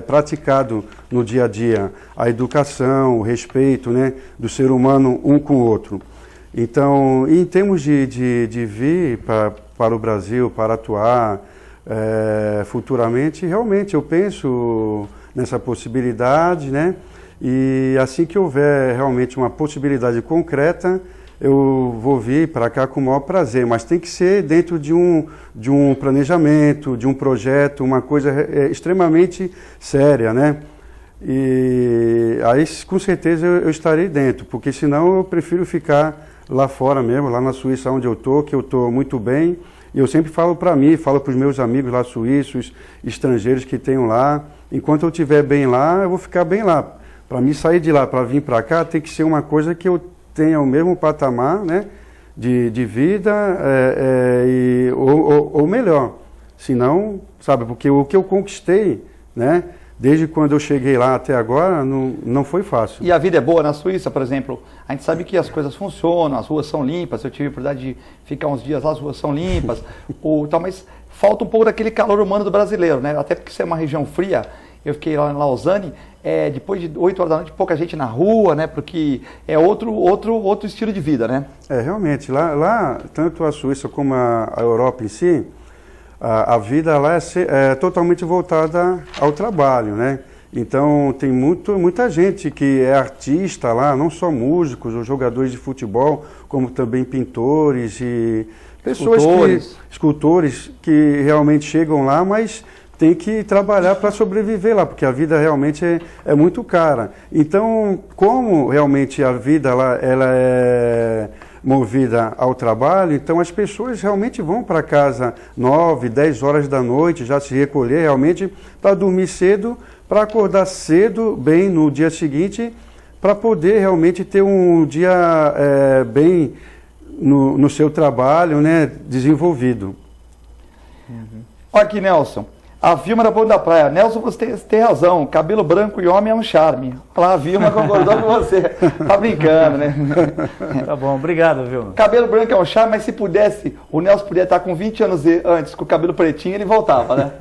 praticado no dia a dia. A educação, o respeito, né, do ser humano um com o outro. Então, em termos de vir para o Brasil, para atuar futuramente, realmente eu penso nessa possibilidade, né? E assim que houver realmente uma possibilidade concreta, eu vou vir para cá com o maior prazer, mas tem que ser dentro de um planejamento, de um projeto, uma coisa extremamente séria, né? E aí com certeza eu estarei dentro, porque senão eu prefiro ficar lá fora mesmo, lá na Suíça onde eu estou, que eu estou muito bem. E eu sempre falo para mim, falo para os meus amigos lá suíços, estrangeiros que tenho lá, enquanto eu estiver bem lá, eu vou ficar bem lá. Para mim sair de lá para vir para cá tem que ser uma coisa que eu tenha o mesmo patamar, né, de vida, ou melhor. Senão, sabe, porque o que eu conquistei, né, desde quando eu cheguei lá até agora, não foi fácil. E a vida é boa na Suíça, por exemplo? A gente sabe que as coisas funcionam, as ruas são limpas, eu tive a oportunidade de ficar uns dias lá, as ruas são limpas, mas falta um pouco daquele calor humano do brasileiro, né? Até porque isso é uma região fria. Eu fiquei lá em Lausanne, depois de 8 horas da noite, pouca gente na rua, né? Porque é outro estilo de vida, né? Realmente, lá tanto a Suíça como a Europa em si, a vida lá é totalmente voltada ao trabalho, né? Então tem muita gente que é artista lá, não só músicos ou jogadores de futebol, como também pintores e pessoas escultores que realmente chegam lá, mas tem que trabalhar para sobreviver lá, porque a vida realmente é muito cara. Então, como realmente a vida lá ela é movida ao trabalho, então as pessoas realmente vão para casa 9, 10 horas da noite, já se recolher realmente para dormir cedo, para acordar cedo, bem no dia seguinte, para poder realmente ter um dia bem no seu trabalho, né, desenvolvido. Olha aqui, Nelson. A Vilma da Ponta da Praia. Nelson, você tem razão. Cabelo branco e homem é um charme. Olha lá, a Vilma concordou com você. Tá brincando, né? Tá bom, obrigado, Vilma. Cabelo branco é um charme, mas se pudesse, o Nelson podia estar com 20 anos antes, com o cabelo pretinho, ele voltava, né?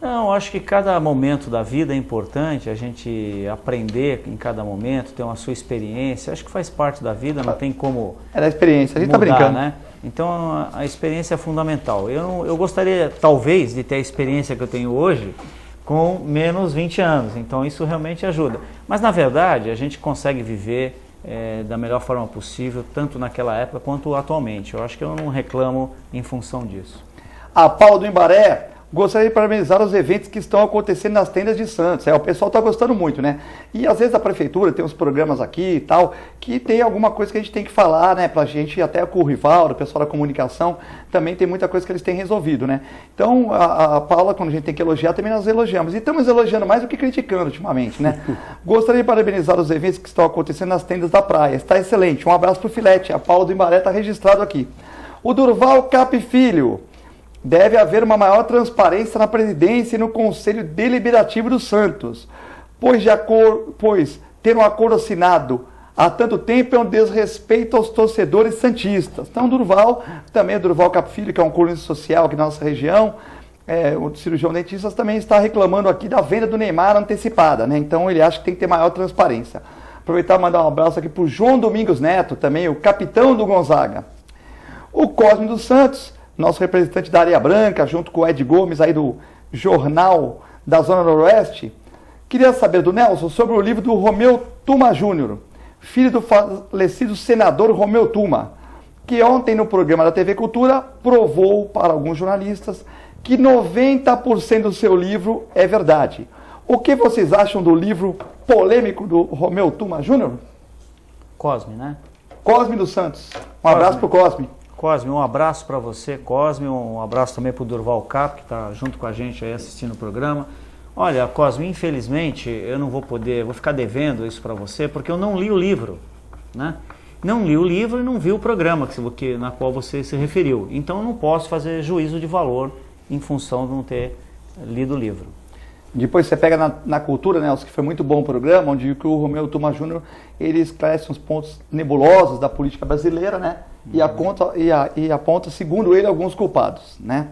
Não, acho que cada momento da vida é importante, a gente aprender em cada momento, ter uma sua experiência. Acho que faz parte da vida, não tem como É da experiência, a gente mudar, tá brincando. né? Então a experiência é fundamental. Eu gostaria, talvez, de ter a experiência que eu tenho hoje com menos 20 anos. Então isso realmente ajuda. Mas na verdade a gente consegue viver da melhor forma possível, tanto naquela época quanto atualmente. Eu acho que eu não reclamo em função disso. A Paula do Embaré, Gostaria de parabenizar os eventos que estão acontecendo nas tendas de Santos. O pessoal está gostando muito, né? E às vezes a prefeitura tem uns programas aqui e tal, que tem alguma coisa que a gente tem que falar, né? Pra gente, até com o Rivaldo, o pessoal da comunicação, também tem muita coisa que eles têm resolvido, né? Então, a Paula, quando a gente tem que elogiar, também nós elogiamos. E estamos elogiando mais do que criticando ultimamente, né? Gostaria de parabenizar os eventos que estão acontecendo nas tendas da praia. Está excelente. Um abraço pro Filete. A Paula do Imbaré está registrado aqui. O Durval Cap Filho. Deve haver uma maior transparência na presidência e no Conselho Deliberativo do Santos, pois ter um acordo assinado há tanto tempo é um desrespeito aos torcedores santistas. Então, Durval, também o Durval Capfilho, que é um colunista social aqui na nossa região, o cirurgião dentista, também está reclamando aqui da venda do Neymar antecipada, né? Então, ele acha que tem que ter maior transparência. Aproveitar e mandar um abraço aqui para o João Domingos Neto, também o capitão do Gonzaga. O Cosme dos Santos, nosso representante da Areia Branca, junto com o Ed Gomes, aí do Jornal da Zona Noroeste, queria saber do Nelson sobre o livro do Romeu Tuma Júnior, filho do falecido senador Romeu Tuma, que ontem no programa da TV Cultura provou para alguns jornalistas que 90% do seu livro é verdade. O que vocês acham do livro polêmico do Romeu Tuma Júnior? Cosme, né? Cosme dos Santos. Um abraço pro Cosme. Cosme, um abraço para você, Cosme, um abraço também para o Durval Cap, que está junto com a gente aí assistindo o programa. Olha, Cosme, infelizmente eu não vou ficar devendo isso para você, porque eu não li o livro, né? Não li o livro e não vi o programa na qual você se referiu. Então eu não posso fazer juízo de valor em função de não ter lido o livro. Depois você pega na cultura, Nelson, que foi muito bom o programa, onde o Romeu Tuma Júnior, ele esclarece uns pontos nebulosos da política brasileira, né? E aponta, segundo ele, alguns culpados, né?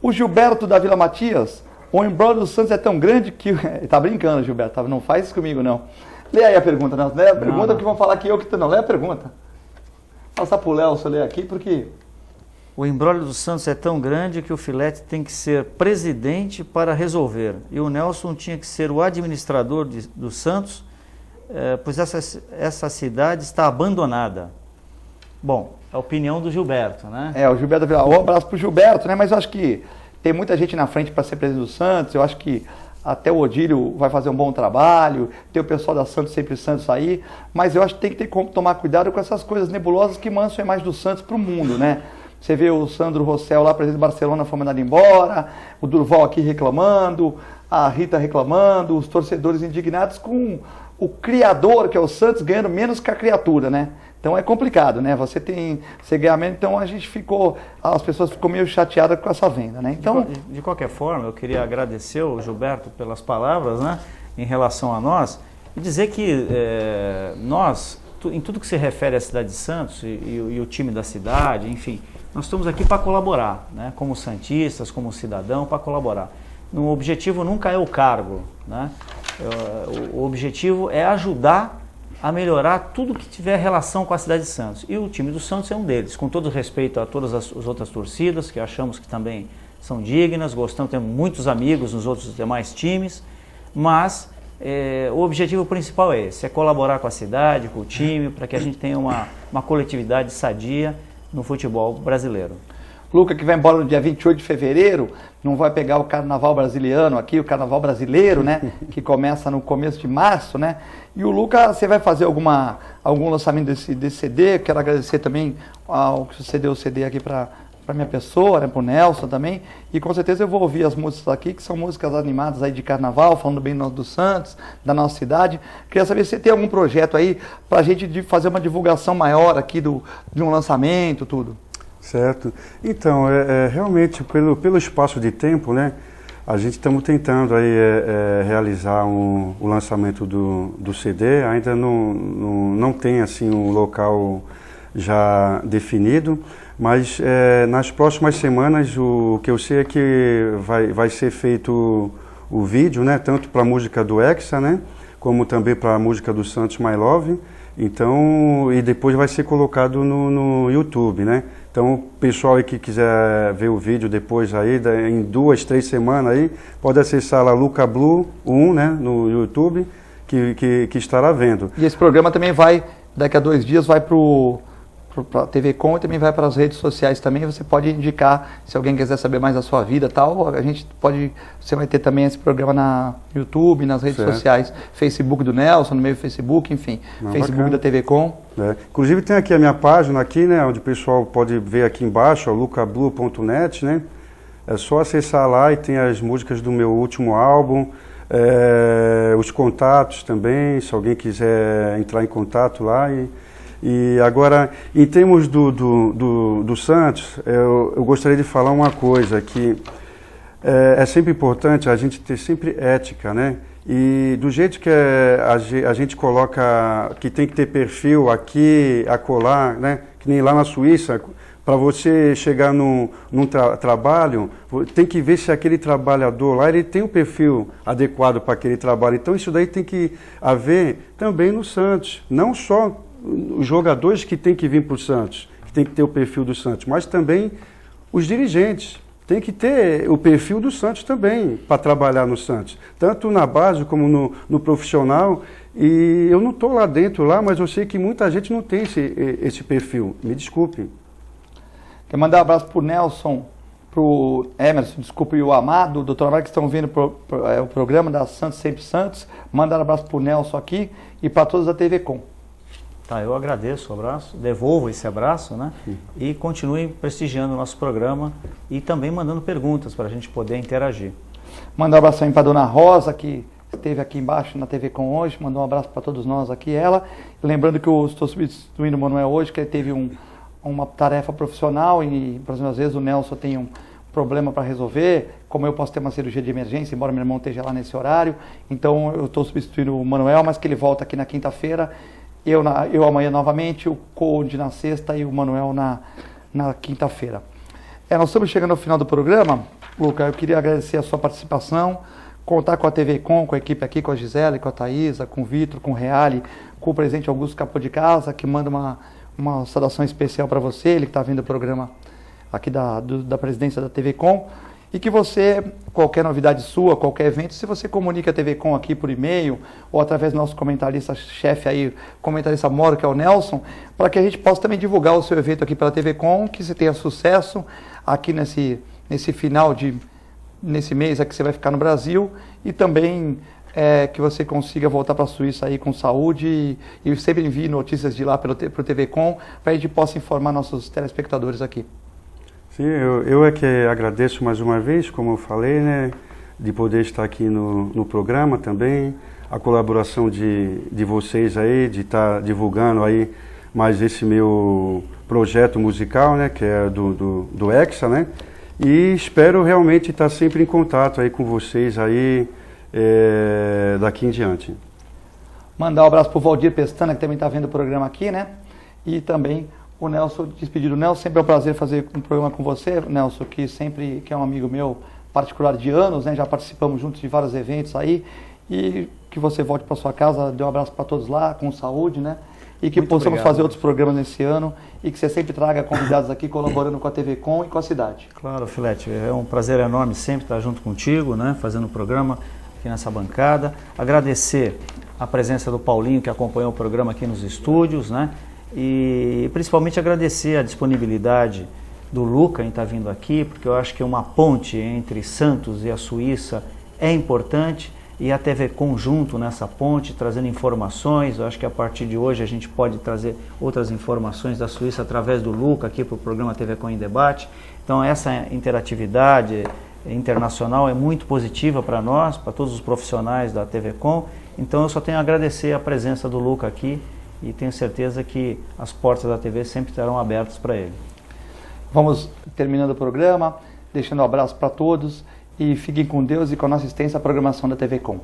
O Gilberto da Vila Matias, o embrólio do Santos é tão grande que... Tá brincando, Gilberto, não faz isso comigo, não. Lê aí a pergunta, Nelson. Lê a pergunta que vão falar que eu que... Não, lê a pergunta. Passar pro Léo, se eu ler aqui, porque... O embrólio do Santos é tão grande que o Filete tem que ser presidente para resolver. E o Nelson tinha que ser o administrador do Santos, pois essa cidade está abandonada. Bom, a opinião do Gilberto, né? O Gilberto, um abraço pro Gilberto, né? Mas eu acho que tem muita gente na frente para ser presidente do Santos. Eu acho que até o Odílio vai fazer um bom trabalho, tem o pessoal da Santos Sempre Santos aí, mas eu acho que tem que ter como tomar cuidado com essas coisas nebulosas que mancham a imagem do Santos para o mundo, né? Você vê o Sandro Rossell lá, presidente do Barcelona, foi mandado embora, o Durval aqui reclamando, a Rita reclamando, os torcedores indignados com o criador, que é o Santos, ganhando menos que a criatura, né? Então é complicado, né? Você ganha menos, então as pessoas ficam meio chateadas com essa venda, né? Então, de qualquer forma, eu queria agradecer o Gilberto pelas palavras, né, em relação a nós, e dizer que nós, em tudo que se refere à cidade de Santos e o time da cidade, enfim, nós estamos aqui para colaborar, né, como santistas, como cidadão, para colaborar. O objetivo nunca é o cargo, né? O objetivo é ajudar a melhorar tudo que tiver relação com a cidade de Santos. E o time do Santos é um deles, com todo respeito a todas as outras torcidas, que achamos que também são dignas, temos muitos amigos nos outros demais times, mas o objetivo principal é esse, é colaborar com a cidade, com o time, para que a gente tenha uma coletividade sadia no futebol brasileiro. Luca, que vai embora no dia 28 de fevereiro, não vai pegar o carnaval brasiliano aqui, o carnaval brasileiro, né? Que começa no começo de março, né? E o Luca, você vai fazer algum lançamento desse CD? Quero agradecer também ao que você deu o CD aqui para minha pessoa, né? Para o Nelson também. E com certeza eu vou ouvir as músicas aqui, que são músicas animadas aí de carnaval, falando bem do Santos, da nossa cidade. Queria saber se você tem algum projeto aí para a gente fazer uma divulgação maior aqui de um lançamento, tudo. Certo. Então, realmente, pelo espaço de tempo, né, a gente estamos tentando aí, realizar o lançamento do CD, ainda não tem assim um local já definido, mas nas próximas semanas o que eu sei é que vai ser feito o vídeo, né, tanto para a música do Hexa, né, como também para a música do Santos My Love, então, e depois vai ser colocado no YouTube, né. Então, o pessoal aí que quiser ver o vídeo depois aí, em 2, 3 semanas aí, pode acessar lá Luca Blue 1, né, no YouTube, que estará vendo. E esse programa também daqui a 2 dias, vai pro para a TV Com e também vai para as redes sociais também. Você pode indicar, se alguém quiser saber mais da sua vida e tal, você vai ter também esse programa na YouTube, nas redes sociais, Facebook do Nelson, no meio do Facebook, enfim, Facebook bacana. Da TV Com. Inclusive tem aqui a minha página aqui, né, onde o pessoal pode ver aqui embaixo, lucablue.net, né? É só acessar lá e tem as músicas do meu último álbum, os contatos também, se alguém quiser entrar em contato lá. E agora, em termos do Santos, eu gostaria de falar uma coisa, que é sempre importante a gente ter sempre ética, né? E do jeito que a gente coloca que tem que ter perfil aqui, acolá, né? Que nem lá na Suíça, para você chegar num trabalho, tem que ver se aquele trabalhador lá ele tem um perfil adequado para aquele trabalho. Então isso daí tem que haver também no Santos, não só os jogadores que tem que vir para o Santos, que tem que ter o perfil do Santos, mas também os dirigentes. Tem que ter o perfil do Santos também para trabalhar no Santos, tanto na base como no profissional. E eu não estou lá dentro, mas eu sei que muita gente não tem esse perfil. Me desculpe. Quero mandar um abraço para o Nelson, para o Emerson, desculpe, e o Amado, o doutor Amado, que estão vendo o programa da Santos Sempre Santos. Mandar um abraço para o Nelson aqui e para todos da TV Com. Tá, eu agradeço o abraço, devolvo esse abraço, né? E continue prestigiando o nosso programa e também mandando perguntas para a gente poder interagir. Mandar um abraço também para a Dona Rosa, que esteve aqui embaixo na TV Com hoje. Mandar um abraço para todos nós aqui, ela. Lembrando que eu estou substituindo o Manuel hoje, que ele teve uma tarefa profissional e, por exemplo, às vezes o Nelson tem um problema para resolver, como eu posso ter uma cirurgia de emergência, embora meu irmão esteja lá nesse horário. Então eu estou substituindo o Manuel, mas que ele volta aqui na quinta-feira. Eu amanhã novamente, o Conde na sexta e o Manuel na quinta-feira. Nós estamos chegando ao final do programa. Luca, eu queria agradecer a sua participação, contar com a TV Com, com a equipe aqui, com a Gisele, com a Thaisa, com o Vitor, com o Reale, com o presidente Augusto Capô de Casa, que manda uma saudação especial para você, ele que está vindo do programa aqui da presidência da TV Com. E que você, qualquer novidade sua, qualquer evento, se você comunica a TV Com aqui por e-mail ou através do nosso comentarista-chefe aí, comentarista moro, que é o Nelson, para que a gente possa também divulgar o seu evento aqui pela TV Com, que você tenha sucesso aqui nesse final nesse mês aqui que você vai ficar no Brasil e também que você consiga voltar para a Suíça aí com saúde e sempre envie notícias de lá para o TV Com, para a gente possa informar nossos telespectadores aqui. Sim, eu é que agradeço mais uma vez, como eu falei, né, de poder estar aqui no programa também, a colaboração de vocês aí, de estar divulgando aí mais esse meu projeto musical, né, que é do Hexa, né, e espero realmente estar sempre em contato aí com vocês aí daqui em diante. Mandar um abraço para o Valdir Pestana, que também está vendo o programa aqui, né, e também o Nelson, despedido. Nelson, sempre é um prazer fazer um programa com você, Nelson, que é um amigo meu particular de anos, né? Já participamos juntos de vários eventos aí, e que você volte para sua casa, dê um abraço para todos lá, com saúde, né? E que muito possamos fazer outros programas nesse ano, e que você sempre traga convidados aqui, colaborando com a TV Com e com a cidade. Claro, Filete, é um prazer enorme sempre estar junto contigo, né? Fazendo o programa aqui nessa bancada. Agradecer a presença do Paulinho, que acompanhou o programa aqui nos estúdios, né? E principalmente agradecer a disponibilidade do Luca em estar vindo aqui, porque eu acho que uma ponte entre Santos e a Suíça é importante, e a TV Com junto nessa ponte, trazendo informações. Eu acho que a partir de hoje a gente pode trazer outras informações da Suíça através do Luca aqui para o programa TV Com em Debate. Então essa interatividade internacional é muito positiva para nós, para todos os profissionais da TV Com. Então eu só tenho a agradecer a presença do Luca aqui, e tenho certeza que as portas da TV sempre estarão abertas para ele. Vamos terminando o programa, deixando um abraço para todos e fiquem com Deus e com a nossa assistência à programação da TV Com.